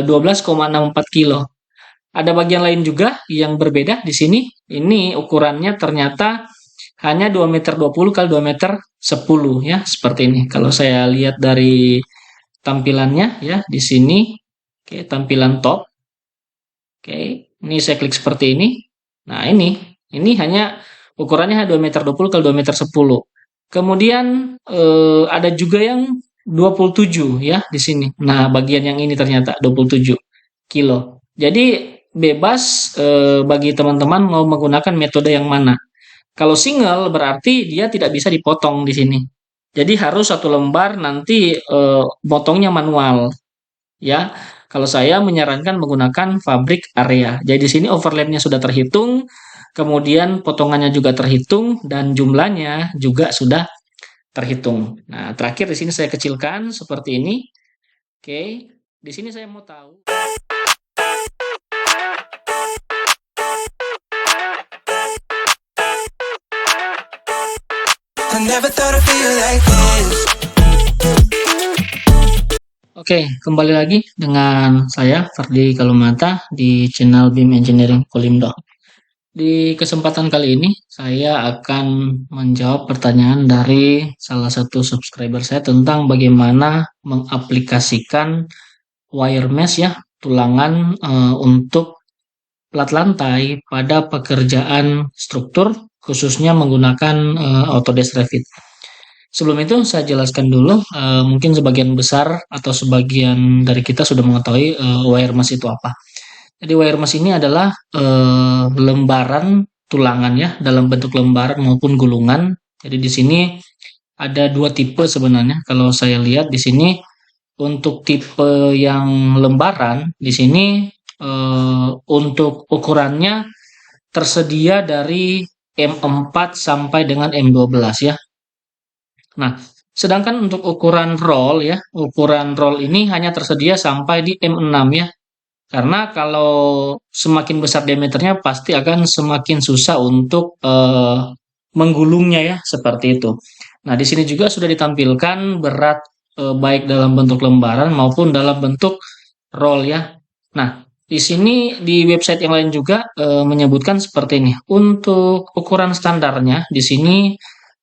12,64 kilo. Ada bagian lain juga yang berbeda di sini. Ini ukurannya ternyata hanya 2,20 meter kali 2,10 meter ya, seperti ini. Kalau saya lihat dari tampilannya ya di sini, oke, tampilan top. Oke, ini saya klik seperti ini. Nah, ini hanya ukurannya 2,20 meter kali 2,10 meter. Kemudian ada juga yang 27 ya di sini. Nah, bagian yang ini ternyata 27 kilo. Jadi bebas bagi teman-teman mau menggunakan metode yang mana. Kalau single berarti dia tidak bisa dipotong di sini. Jadi harus satu lembar nanti potongnya manual ya. Kalau saya menyarankan menggunakan fabrik area. Jadi di sini overlapnya sudah terhitung, kemudian potongannya juga terhitung dan jumlahnya juga sudah terhitung. Nah, terakhir di sini saya kecilkan seperti ini. Oke, di sini saya mau tahu. I never thought I'd feel like this. Oke, kembali lagi dengan saya Ferdi Kalumata di channel BIM Engineering Polimdo. Di kesempatan kali ini saya akan menjawab pertanyaan dari salah satu subscriber saya tentang bagaimana mengaplikasikan wire mesh ya, tulangan untuk plat lantai pada pekerjaan struktur khususnya menggunakan Autodesk Revit. Sebelum itu saya jelaskan dulu, mungkin sebagian besar atau sebagian dari kita sudah mengetahui wire mesh itu apa. Jadi wire mesh ini adalah lembaran tulangan ya, dalam bentuk lembaran maupun gulungan. Jadi di sini ada dua tipe sebenarnya. Kalau saya lihat di sini untuk tipe yang lembaran, di sini untuk ukurannya tersedia dari M4 sampai dengan M12 ya. Nah, sedangkan untuk ukuran roll ya, ukuran roll ini hanya tersedia sampai di M6 ya. Karena kalau semakin besar diameternya pasti akan semakin susah untuk menggulungnya ya, seperti itu. Nah, di sini juga sudah ditampilkan berat baik dalam bentuk lembaran maupun dalam bentuk roll ya. Nah, di sini di website yang lain juga menyebutkan seperti ini. Untuk ukuran standarnya di sini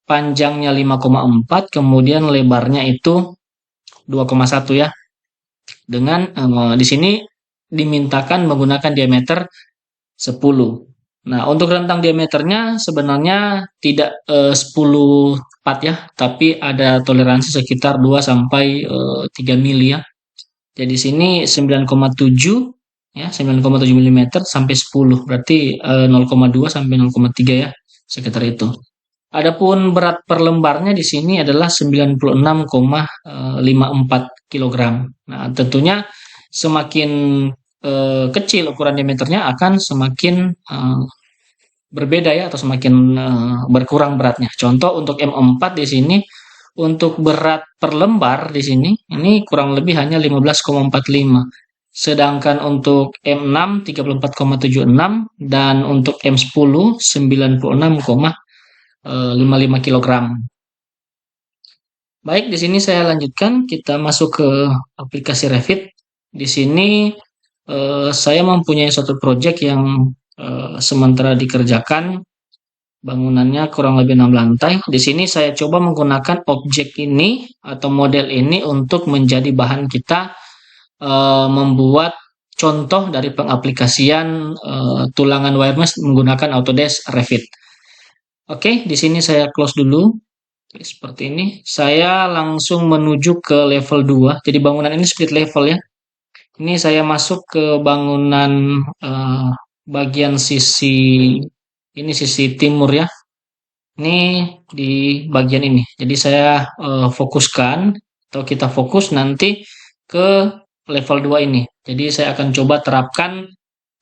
panjangnya 5,4, kemudian lebarnya itu 2,1 ya. Dengan di sini dimintakan menggunakan diameter 10. Nah, untuk rentang diameternya sebenarnya tidak 10 tepat ya, tapi ada toleransi sekitar 2 sampai 3 mili ya. Jadi sini 9,7 ya, 9,7 mm sampai 10. Berarti 0,2 sampai 0,3 ya, sekitar itu. Adapun berat per lembarnya di sini adalah 96,54 kg. Nah, tentunya semakin kecil ukuran diameternya akan semakin berbeda ya, atau semakin berkurang beratnya. Contoh untuk M4 di sini untuk berat per lembar di sini ini kurang lebih hanya 15,45. Sedangkan untuk M6 34,76 dan untuk M10 96,55 kg. Baik, di sini saya lanjutkan, kita masuk ke aplikasi Revit. Di sini saya mempunyai suatu project yang sementara dikerjakan, bangunannya kurang lebih 6 lantai. Di sini saya coba menggunakan objek ini atau model ini untuk menjadi bahan kita membuat contoh dari pengaplikasian tulangan wire mesh menggunakan Autodesk Revit. Oke, di sini saya close dulu. Oke, seperti ini. Saya langsung menuju ke level 2. Jadi bangunan ini split level ya. Ini saya masuk ke bangunan bagian sisi timur ya. Ini di bagian ini. Jadi saya fokuskan atau kita fokus nanti ke level 2 ini. Jadi saya akan coba terapkan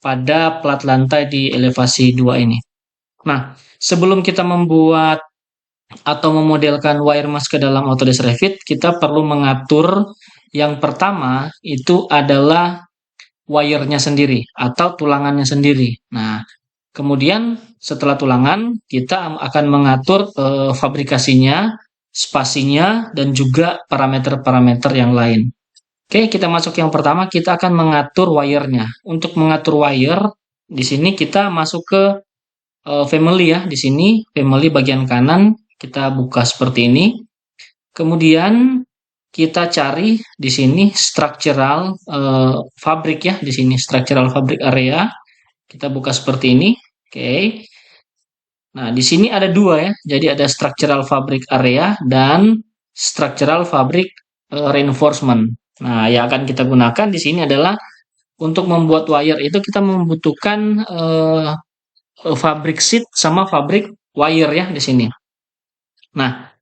pada plat lantai di elevasi 2 ini. Nah, sebelum kita membuat atau memodelkan wire mesh ke dalam Autodesk Revit, kita perlu mengatur yang pertama itu adalah wire-nya sendiri atau tulangannya sendiri. Nah, kemudian setelah tulangan kita akan mengatur fabrikasinya, spasinya, dan juga parameter-parameter yang lain. Oke, kita masuk yang pertama, kita akan mengatur wire-nya. Untuk mengatur wire, di sini kita masuk ke family ya. Di sini family bagian kanan kita buka seperti ini. Kemudian kita cari di sini structural fabric ya. Di sini structural fabric area. Kita buka seperti ini. Oke. Nah, di sini ada dua ya. Jadi ada structural fabric area dan structural fabric reinforcement. Nah, yang akan kita gunakan di sini adalah untuk membuat wire itu kita membutuhkan fabric sheet sama fabric wire ya di sini. Nah,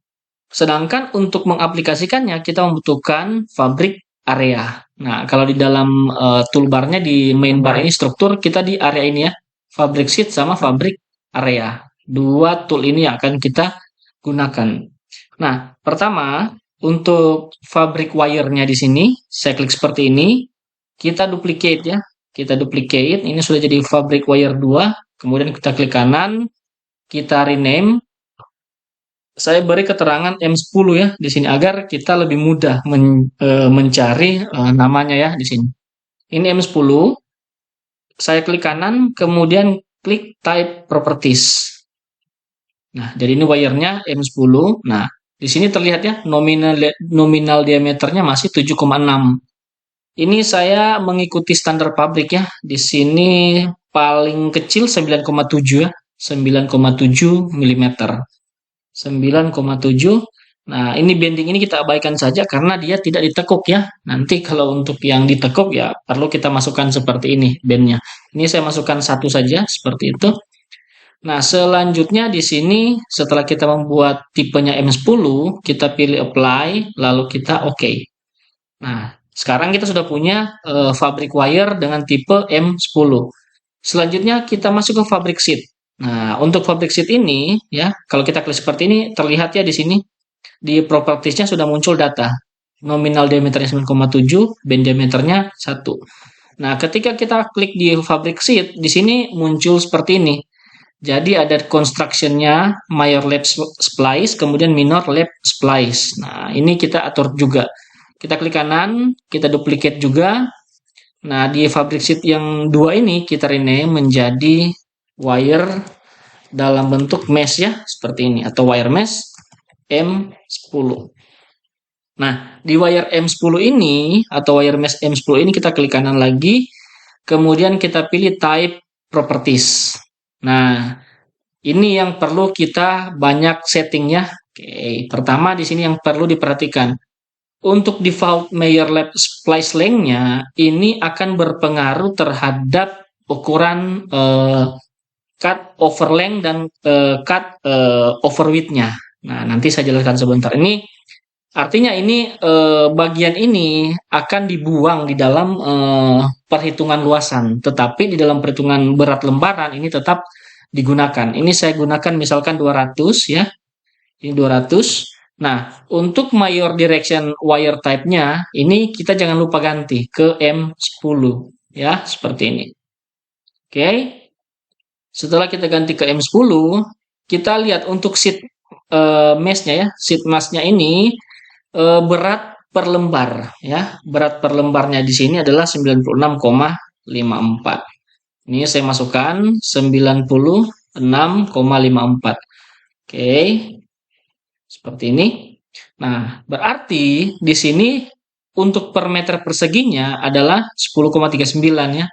sedangkan untuk mengaplikasikannya kita membutuhkan fabric area. Nah, kalau di dalam toolbarnya di main bar ini struktur kita di area ini ya, fabric sheet sama fabric area. Dua tool ini yang akan kita gunakan. Nah, pertama untuk fabric wire-nya di sini saya klik seperti ini, kita duplicate ya. Kita duplicate, ini sudah jadi fabric wire 2. Kemudian kita klik kanan, kita rename. Saya beri keterangan M10 ya di sini agar kita lebih mudah mencari namanya ya di sini. Ini M10. Saya klik kanan, kemudian klik type properties. Nah, jadi ini wire-nya M10. Nah, di sini terlihat ya nominal diameternya masih 7,6. Ini saya mengikuti standar pabrik ya. Di sini paling kecil 9,7 ya. 9,7 mm. 9,7. Nah, ini bending ini kita abaikan saja karena dia tidak ditekuk ya. Nanti kalau untuk yang ditekuk ya perlu kita masukkan seperti ini bandnya. Ini saya masukkan satu saja seperti itu. Nah, selanjutnya di sini setelah kita membuat tipenya M10, kita pilih apply, lalu kita OK. Nah, sekarang kita sudah punya fabric wire dengan tipe M10. Selanjutnya kita masuk ke fabric sheet. Nah, untuk fabric sheet ini ya, kalau kita klik seperti ini terlihat ya di sini di propertiesnya sudah muncul data. Nominal diameternya 9,7, bend diameternya 1. Nah, ketika kita klik di fabric sheet, di sini muncul seperti ini. Jadi ada construction-nya major lap splice, kemudian minor lap splice. Nah, ini kita atur juga. Kita klik kanan, kita duplicate juga. Nah, di fabric sheet yang dua ini kita rename menjadi wire dalam bentuk mesh ya, seperti ini. Atau wire mesh M10. Nah, di wire M10 ini, atau wire mesh M10 ini kita klik kanan lagi. Kemudian kita pilih type properties. Nah, ini yang perlu kita banyak settingnya. Oke, pertama di sini yang perlu diperhatikan. Untuk default major lap splice length-nya, ini akan berpengaruh terhadap ukuran cut over length dan cut over width-nya. Nah, nanti saya jelaskan sebentar. Ini artinya ini bagian ini akan dibuang di dalam perhitungan luasan, tetapi di dalam perhitungan berat lembaran ini tetap digunakan. Ini saya gunakan misalkan 200 ya. Ini 200. Nah, untuk major direction wire type-nya ini kita jangan lupa ganti ke M10 ya, seperti ini. Oke. Setelah kita ganti ke M10, kita lihat untuk sheet mesh-nya ya, sheet mesh-nya ini berat per lembar ya. Berat per lembarnya di sini adalah 96,54. Ini saya masukkan 96,54. Oke. Seperti ini. Nah, berarti di sini untuk per meter perseginya adalah 10,39 ya.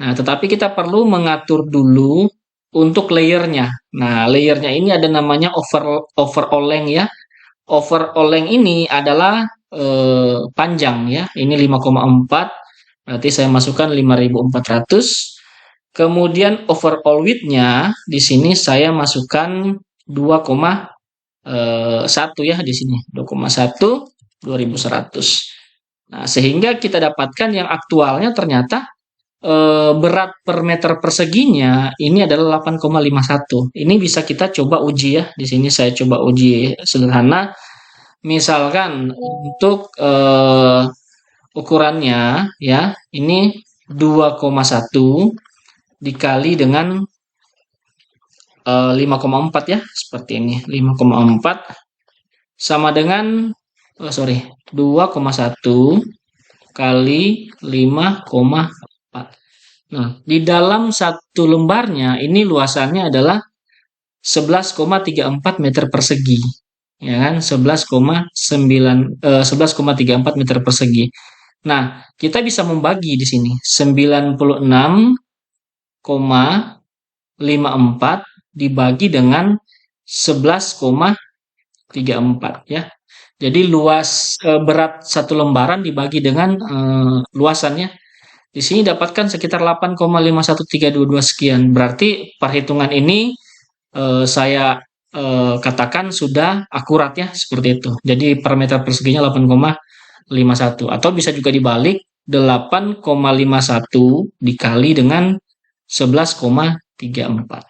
Nah, tetapi kita perlu mengatur dulu untuk layernya. Nah, layernya ini ada namanya overall length ya. Overall length ini adalah panjang ya. Ini 5,4. Berarti saya masukkan 5.400. Kemudian overall width-nya di sini saya masukkan 2,1 ya di sini. 2,1 2100. Nah, sehingga kita dapatkan yang aktualnya ternyata berat per meter perseginya ini adalah 8,51. Ini bisa kita coba uji ya. Di sini saya coba uji sederhana. Misalkan untuk ukurannya ya, ini 2,1 dikali dengan 5,4 ya, seperti ini. 5,4 sama dengan 2,1 kali 5,4. Nah, di dalam satu lembarnya ini luasannya adalah 11,34 meter persegi. Ya kan? 11,34 meter persegi. Nah, kita bisa membagi di sini 96,54 dibagi dengan 11,34 ya. Jadi berat satu lembaran dibagi dengan luasannya. Di sini dapatkan sekitar 8,51322 sekian. Berarti perhitungan ini saya katakan sudah akurat ya, seperti itu. Jadi per meter perseginya 8,51 atau bisa juga dibalik 8,51 dikali dengan 11,34.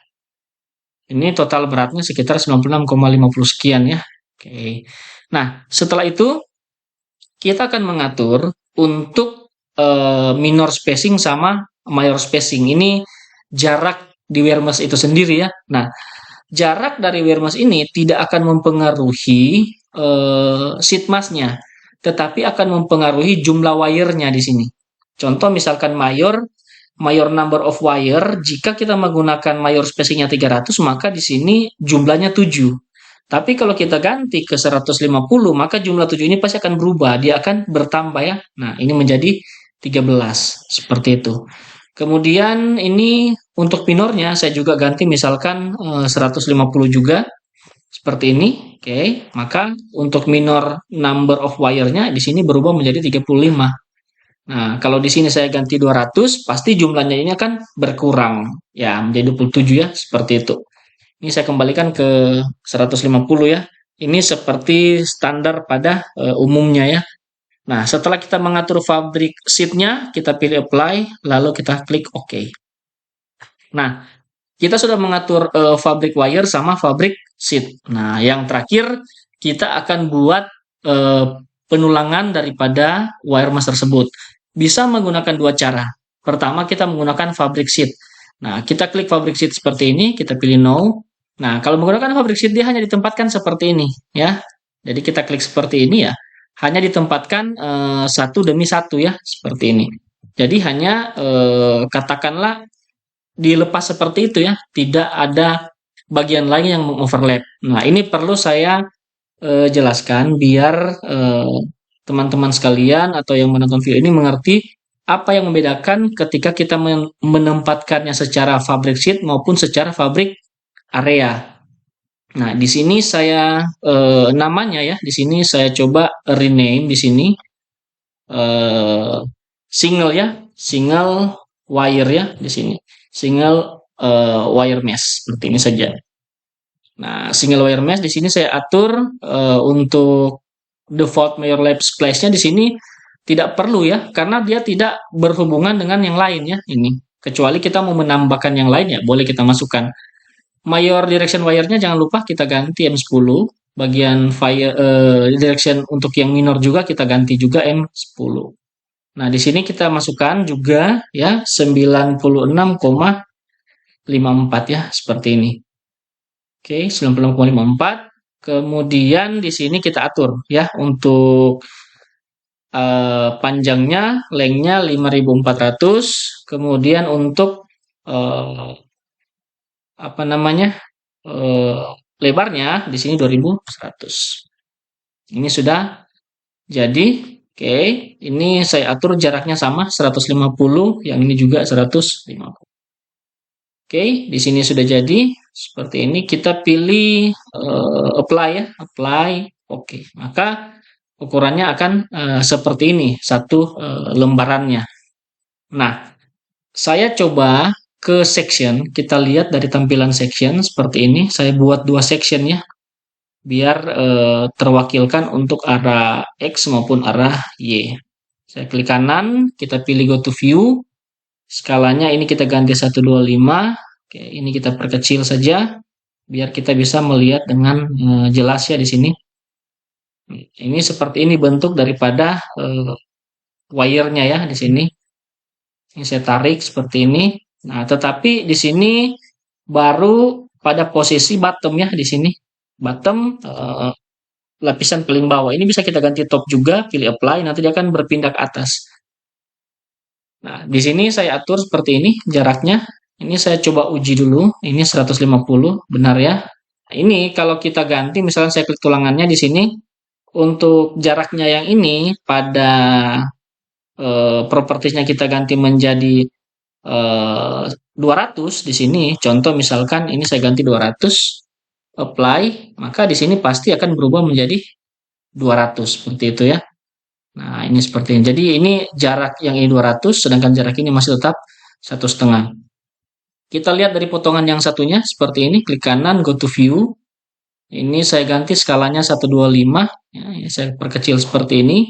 Ini total beratnya sekitar 96,50 sekian ya. Oke. Nah, setelah itu kita akan mengatur untuk minor spacing sama mayor spacing. Ini jarak di wear mesh itu sendiri ya. Nah, jarak dari wear mesh ini tidak akan mempengaruhi sheet mass-nya, tetapi akan mempengaruhi jumlah wire-nya di sini. Contoh misalkan mayor number of wire, jika kita menggunakan mayor spacing-nya 300, maka di sini jumlahnya 7. Tapi kalau kita ganti ke 150, maka jumlah 7 ini pasti akan berubah, dia akan bertambah ya. Nah, ini menjadi 13, seperti itu. Kemudian ini untuk minornya saya juga ganti misalkan 150 juga, seperti ini. Oke, maka untuk minor number of wire-nya di sini berubah menjadi 35. Nah, kalau di sini saya ganti 200, pasti jumlahnya ini akan berkurang. Ya, menjadi 27 ya, seperti itu. Ini saya kembalikan ke 150 ya. Ini seperti standar pada umumnya ya. Nah, setelah kita mengatur fabric sheet-nya, kita pilih apply, lalu kita klik OK. Nah, kita sudah mengatur fabric wire sama fabric sheet. Nah, yang terakhir kita akan buat eh, penulangan daripada wire mesh tersebut. Bisa menggunakan dua cara. Pertama, kita menggunakan fabric sheet. Nah, kita klik fabric sheet seperti ini, kita pilih no. Nah, kalau menggunakan fabric sheet dia hanya ditempatkan seperti ini, ya. Jadi kita klik seperti ini ya, hanya ditempatkan satu demi satu ya, seperti ini. Jadi hanya katakanlah dilepas seperti itu ya, tidak ada bagian lain yang mengoverlap. Nah, ini perlu saya jelaskan biar teman-teman sekalian atau yang menonton video ini mengerti apa yang membedakan ketika kita menempatkannya secara fabric sheet maupun secara fabric area. Nah, di sini saya namanya ya, di sini saya coba rename di sini eh, single ya, single wire ya di sini. Single wire mesh seperti ini saja. Nah, single wire mesh di sini saya atur untuk default major lab splice-nya di sini tidak perlu ya, karena dia tidak berhubungan dengan yang lain ya ini. Kecuali kita mau menambahkan yang lain ya, boleh kita masukkan. Mayor direction wire-nya jangan lupa kita ganti M10. Bagian direction untuk yang minor juga kita ganti juga M10. Nah, di sini kita masukkan juga ya 96,54 ya, seperti ini. Oke, 96,54. Kemudian di sini kita atur ya untuk panjangnya, lengthnya 5.400. Kemudian untuk eh, apa namanya eh, lebarnya di sini 2.100. Ini sudah jadi. Oke, ini saya atur jaraknya sama 150, yang ini juga 150. Oke, di sini sudah jadi seperti ini. Kita pilih apply ya, apply. Oke, maka ukurannya akan seperti ini satu lembarannya. Nah, saya coba ke section. Kita lihat dari tampilan section seperti ini. Saya buat dua section ya, biar terwakilkan untuk arah X maupun arah Y. Saya klik kanan, kita pilih go to view. Skalanya ini kita ganti 125. Oke, ini kita perkecil saja biar kita bisa melihat dengan jelas ya di sini. Ini seperti ini bentuk daripada wire-nya ya di sini. Ini saya tarik seperti ini. Nah, tetapi di sini baru pada posisi bottom ya di sini. Bottom lapisan paling bawah. Ini bisa kita ganti top juga, pilih apply, nanti dia akan berpindah ke atas. Nah, di sini saya atur seperti ini jaraknya. Ini saya coba uji dulu. Ini 150, benar ya. Nah, ini kalau kita ganti, misalnya saya klik tulangannya di sini, untuk jaraknya yang ini pada propertiesnya kita ganti menjadi 200 di sini. Contoh misalkan ini saya ganti 200, apply, maka di sini pasti akan berubah menjadi 200 seperti itu ya. Nah, ini seperti ini. Jadi ini jarak yang ini 200, sedangkan jarak ini masih tetap 1,5. Kita lihat dari potongan yang satunya seperti ini, klik kanan, go to view. Ini saya ganti skalanya 125, ya, ini saya perkecil seperti ini.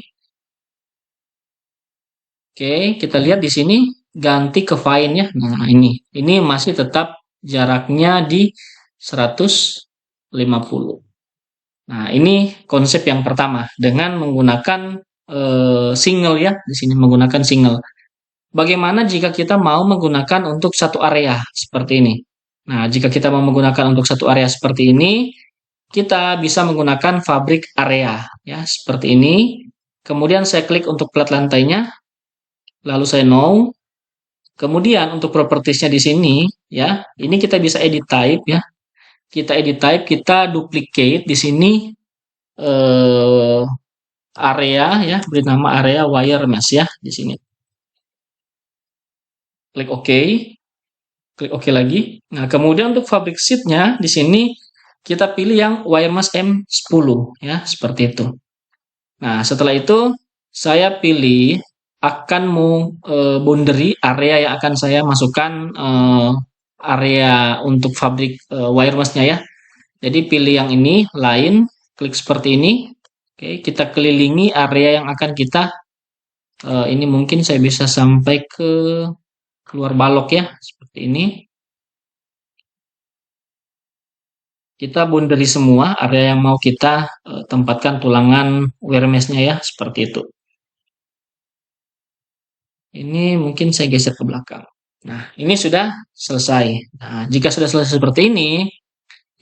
Oke, kita lihat di sini ganti ke fine ya. Nah, ini masih tetap jaraknya di 150. Nah, ini konsep yang pertama dengan menggunakan single ya, di sini menggunakan single. Bagaimana jika kita mau menggunakan untuk satu area seperti ini? Nah, jika kita mau menggunakan untuk satu area seperti ini, kita bisa menggunakan fabrik area ya, seperti ini. Kemudian saya klik untuk plat lantainya, lalu saya no. Kemudian untuk propertiesnya di sini ya, ini kita bisa edit type ya. Kita edit type, kita duplicate di sini eh, area ya, beri nama area wire mesh ya di sini. Klik OK, klik OK lagi. Nah, kemudian untuk fabric sheet-nya di sini kita pilih yang wire mesh M10 ya, seperti itu. Nah, setelah itu saya pilih akan mau boundary area yang akan saya masukkan area untuk fabrik wire mesh-nya ya. Jadi pilih yang ini, line, klik seperti ini. Oke, kita kelilingi area yang akan kita ini mungkin saya bisa sampai ke keluar balok ya, seperti ini. Kita boundary semua area yang mau kita tempatkan tulangan wire mesh-nya ya, seperti itu. Ini mungkin saya geser ke belakang. Nah, ini sudah selesai. Nah, jika sudah selesai seperti ini,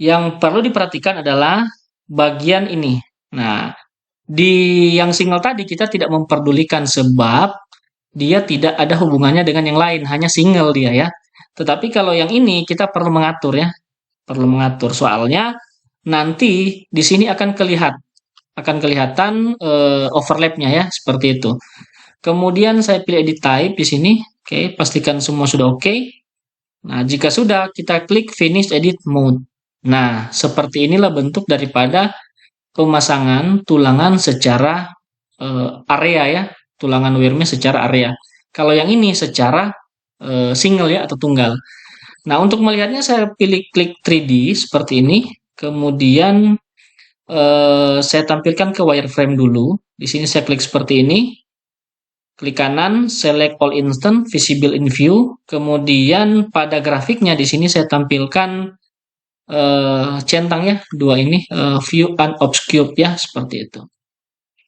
yang perlu diperhatikan adalah bagian ini. Nah, di yang single tadi kita tidak memperdulikan sebab dia tidak ada hubungannya dengan yang lain, hanya single dia ya. Tetapi kalau yang ini kita perlu mengatur ya, perlu mengatur soalnya nanti di sini akan kelihatan overlapnya ya, seperti itu. Kemudian saya pilih edit type di sini. Oke, pastikan semua sudah oke. Nah, jika sudah, kita klik finish edit mode. Nah, seperti inilah bentuk daripada pemasangan tulangan secara area ya, tulangan wire mesh secara area. Kalau yang ini secara single ya atau tunggal. Nah, untuk melihatnya saya pilih klik 3D seperti ini. Kemudian saya tampilkan ke wireframe dulu. Di sini saya klik seperti ini. Klik kanan, select all instant, visible in view. Kemudian pada grafiknya di sini saya tampilkan centang ya, dua ini view unobscured ya, seperti itu.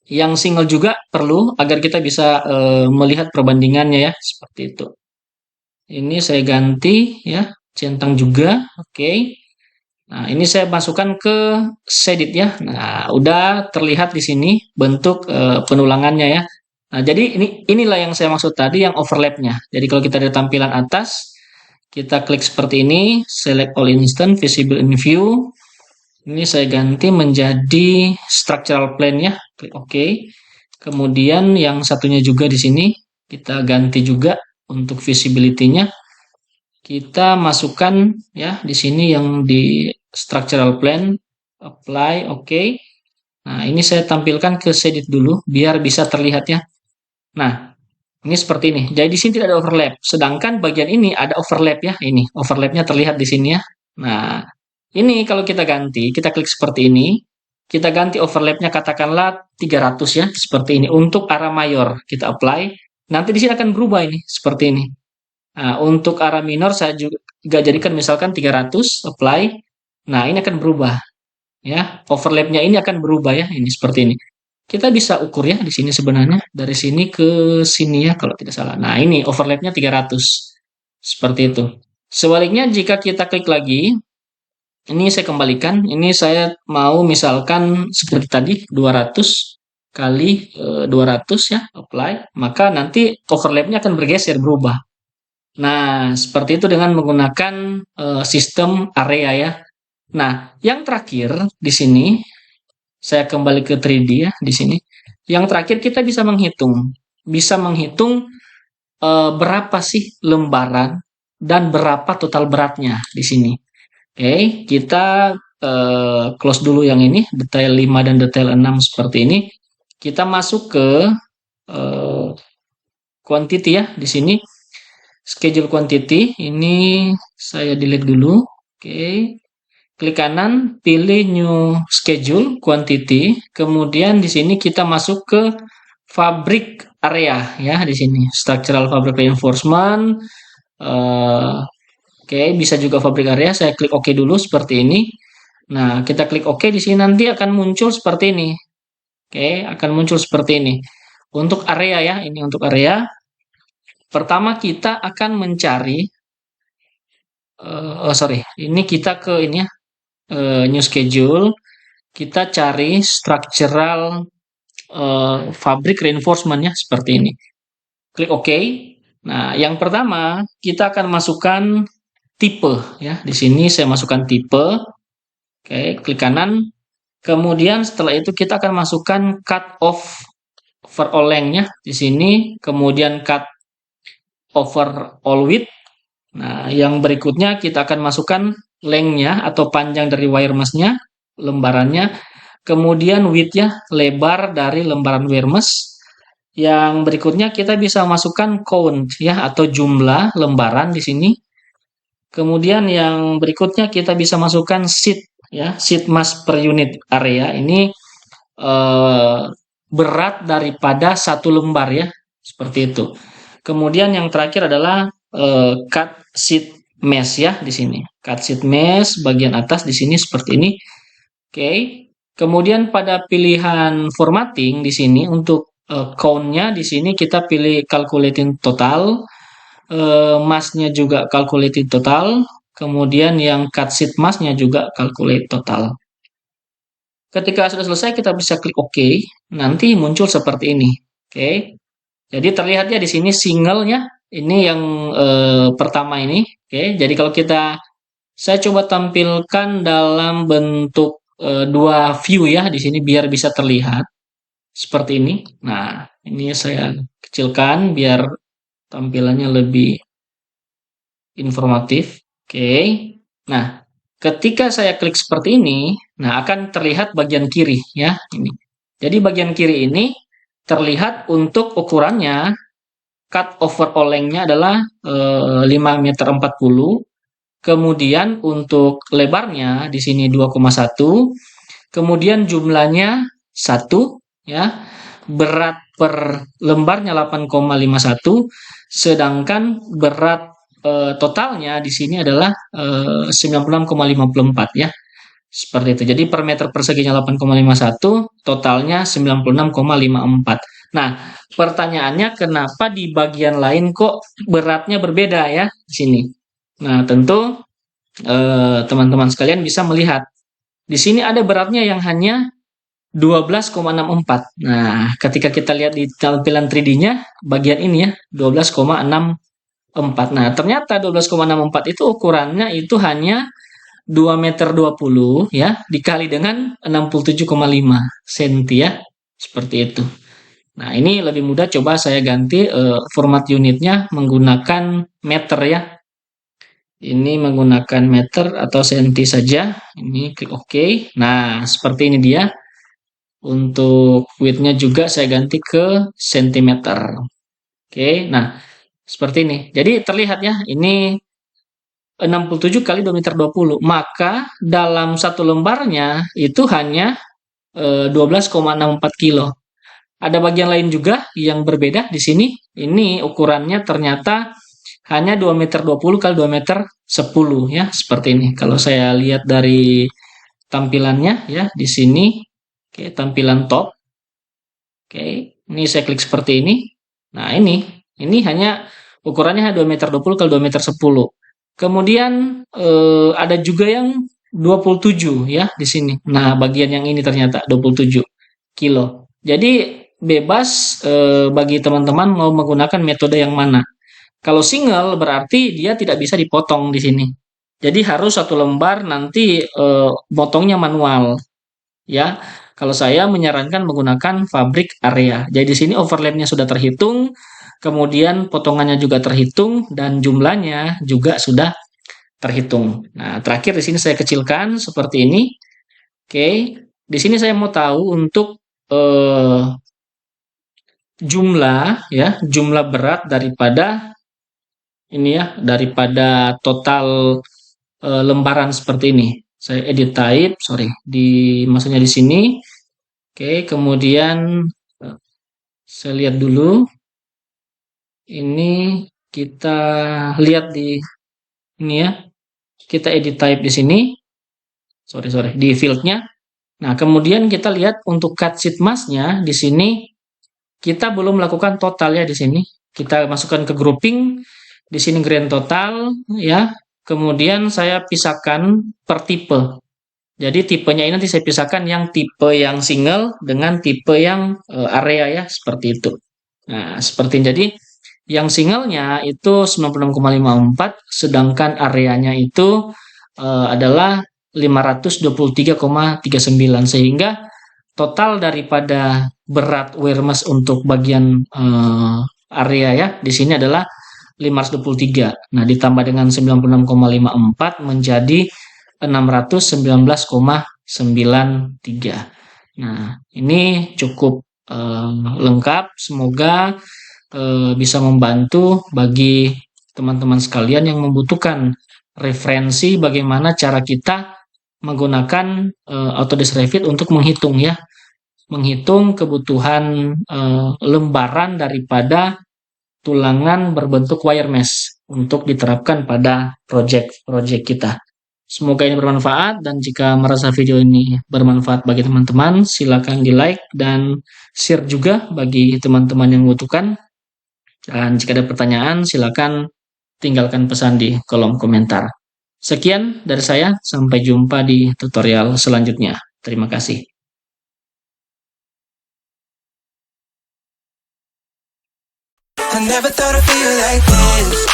Yang single juga perlu agar kita bisa melihat perbandingannya ya, seperti itu. Ini saya ganti ya, centang juga, oke. Nah, ini saya masukkan ke shaded ya. Nah, udah terlihat di sini bentuk penulangannya ya. Nah, jadi inilah yang saya maksud tadi yang overlapnya. Jadi kalau kita ada tampilan atas, kita klik seperti ini, select all instant, visible in view. Ini saya ganti menjadi structural plane ya, klik OK. Kemudian yang satunya juga di sini kita ganti juga untuk visibility-nya. Kita masukkan ya di sini yang di structural plane, apply, OK. Nah, ini saya tampilkan ke shaded dulu biar bisa terlihat ya. Nah, ini seperti ini. Jadi di sini tidak ada overlap. Sedangkan bagian ini ada overlap ya. Ini overlapnya terlihat di sini ya. Nah, ini kalau kita ganti, kita klik seperti ini. Kita ganti overlapnya katakanlah 300 ya, seperti ini. Untuk arah mayor kita apply. Nanti di sini akan berubah ini, seperti ini. Nah, untuk arah minor saya juga jadikan misalkan 300, apply. Nah, ini akan berubah ya. Overlapnya ini akan berubah ya, ini seperti ini. Kita bisa ukur ya di sini sebenarnya dari sini ke sini ya kalau tidak salah. Nah, ini overlapnya 300. Seperti itu. Sebaliknya jika kita klik lagi, ini saya kembalikan. Ini saya mau misalkan seperti tadi 200. kali 200 ya, apply, maka nanti overlapnya akan bergeser, berubah. Nah, seperti itu dengan menggunakan sistem area ya. Nah, yang terakhir di sini saya kembali ke 3D ya di sini. Yang terakhir kita bisa menghitung berapa sih lembaran dan berapa total beratnya di sini. Oke, kita close dulu yang ini, detail 5 dan detail 6 seperti ini. Kita masuk ke eh, quantity ya di sini. Schedule quantity, ini saya delete dulu. Oke, klik kanan, pilih new schedule quantity. Kemudian di sini kita masuk ke fabric area ya di sini. Structural fabric reinforcement. Oke, bisa juga fabric area. Saya klik OK dulu seperti ini. Nah, kita klik OK di sini nanti akan muncul seperti ini. Oke, akan muncul seperti ini. Untuk area ya, ini untuk area. Pertama kita akan mencari sorry, ini kita ke ini ya, new schedule. Kita cari structural fabric reinforcement ya, seperti ini. Klik OK. Nah, yang pertama kita akan masukkan tipe ya. Di sini saya masukkan tipe. Oke, klik kanan. Kemudian setelah itu kita akan masukkan cut off overall length-nya di sini, kemudian cut over all width. Nah, yang berikutnya kita akan masukkan length-nya atau panjang dari wire mesh-nya, lembarannya, kemudian width-nya, lebar dari lembaran wire mesh. Yang berikutnya kita bisa masukkan count ya atau jumlah lembaran di sini. Kemudian yang berikutnya kita bisa masukkan sheet ya, sheet mass per unit area. Ini eh, berat daripada satu lembar ya, seperti itu. Kemudian yang terakhir adalah cut sheet mesh ya di sini. Cut sheet mesh bagian atas di sini seperti ini. Oke. Kemudian pada pilihan formatting di sini untuk count-nya di sini kita pilih calculating total, mass-nya juga calculating total, kemudian yang cut sheet mass-nya juga calculate total. Ketika sudah selesai kita bisa klik OK, nanti muncul seperti ini. Oke. Jadi terlihat ya di sini single-nya, ini yang pertama ini. Oke, jadi kalau saya coba tampilkan dalam bentuk dua view ya di sini biar bisa terlihat seperti ini. Nah, ini saya kecilkan biar tampilannya lebih informatif. Oke. Nah, ketika saya klik seperti ini, nah akan terlihat bagian kiri ya ini. Jadi bagian kiri ini terlihat untuk ukurannya cut overall length-nya adalah 5,40 meter. Kemudian untuk lebarnya di sini 2,1. Kemudian jumlahnya 1 ya. Berat per lembarnya 8,51, sedangkan berat totalnya di sini adalah 96,54 ya. Seperti itu. Jadi per meter perseginya 8,51, totalnya 96,54. Nah, pertanyaannya kenapa di bagian lain kok beratnya berbeda ya di sini. Nah, tentu teman-teman sekalian bisa melihat di sini ada beratnya yang hanya 12,64. Nah, ketika kita lihat di tampilan 3D-nya bagian ini ya 12,64. Nah, ternyata 12,64 itu ukurannya itu hanya 2,20 meter ya dikali dengan 67,5 cm ya. Seperti itu. Nah, ini lebih mudah, coba saya ganti format unitnya menggunakan meter ya. Ini menggunakan meter atau senti saja. Ini klik OK. Nah, seperti ini dia. Untuk width-nya juga saya ganti ke sentimeter. Oke, nah seperti ini. Jadi terlihat ya, ini 67 kali 2,20 meter. Maka dalam satu lembarnya itu hanya 12,64 kilo. Ada bagian lain juga yang berbeda di sini. Ini ukurannya ternyata hanya 2,20 meter kali 2,10 meter ya, seperti ini. Kalau saya lihat dari tampilannya ya di sini. Oke, tampilan top. Oke, ini saya klik seperti ini. Nah, ini hanya ukurannya 2,20 meter kali 2,10 meter. Kemudian ada juga yang 27 ya di sini. Nah, bagian yang ini ternyata 27 kilo. Jadi bebas bagi teman-teman mau menggunakan metode yang mana. Kalau single berarti dia tidak bisa dipotong di sini. Jadi harus satu lembar nanti potongnya manual ya. Kalau saya menyarankan menggunakan fabrik area. Jadi di sini overlapnya sudah terhitung, kemudian potongannya juga terhitung dan jumlahnya juga sudah terhitung. Nah, terakhir di sini saya kecilkan seperti ini. Oke, di sini saya mau tahu untuk eh, jumlah ya, jumlah berat daripada ini ya, daripada total lembaran seperti ini. Saya edit type, sorry, maksudnya di sini. Oke, kemudian eh, saya lihat dulu. Ini kita lihat di ini ya. Kita edit type di sini. Sorry, sorry, di fieldnya. Nah, kemudian kita lihat untuk cut sheet mask-nya di sini kita belum melakukan total ya di sini. Kita masukkan ke grouping. Di sini grand total ya. Kemudian saya pisahkan per tipe. Jadi tipenya ini nanti saya pisahkan yang tipe yang single dengan tipe yang area ya, seperti itu. Nah, seperti ini. Jadi yang singlenya itu 96,54, sedangkan areanya itu adalah 523,39, sehingga total daripada berat wear mask untuk bagian area ya di sini adalah 523. Nah, ditambah dengan 96,54 menjadi 619,93. Nah, ini cukup lengkap. Semoga bisa membantu bagi teman-teman sekalian yang membutuhkan referensi bagaimana cara kita menggunakan Autodesk Revit untuk menghitung ya, menghitung kebutuhan lembaran daripada tulangan berbentuk wire mesh untuk diterapkan pada project-project kita. Semoga ini bermanfaat, dan jika merasa video ini bermanfaat bagi teman-teman, silakan di like dan share juga bagi teman-teman yang membutuhkan. Dan jika ada pertanyaan, silakan tinggalkan pesan di kolom komentar. Sekian dari saya, sampai jumpa di tutorial selanjutnya. Terima kasih. I never thought I'd feel like this.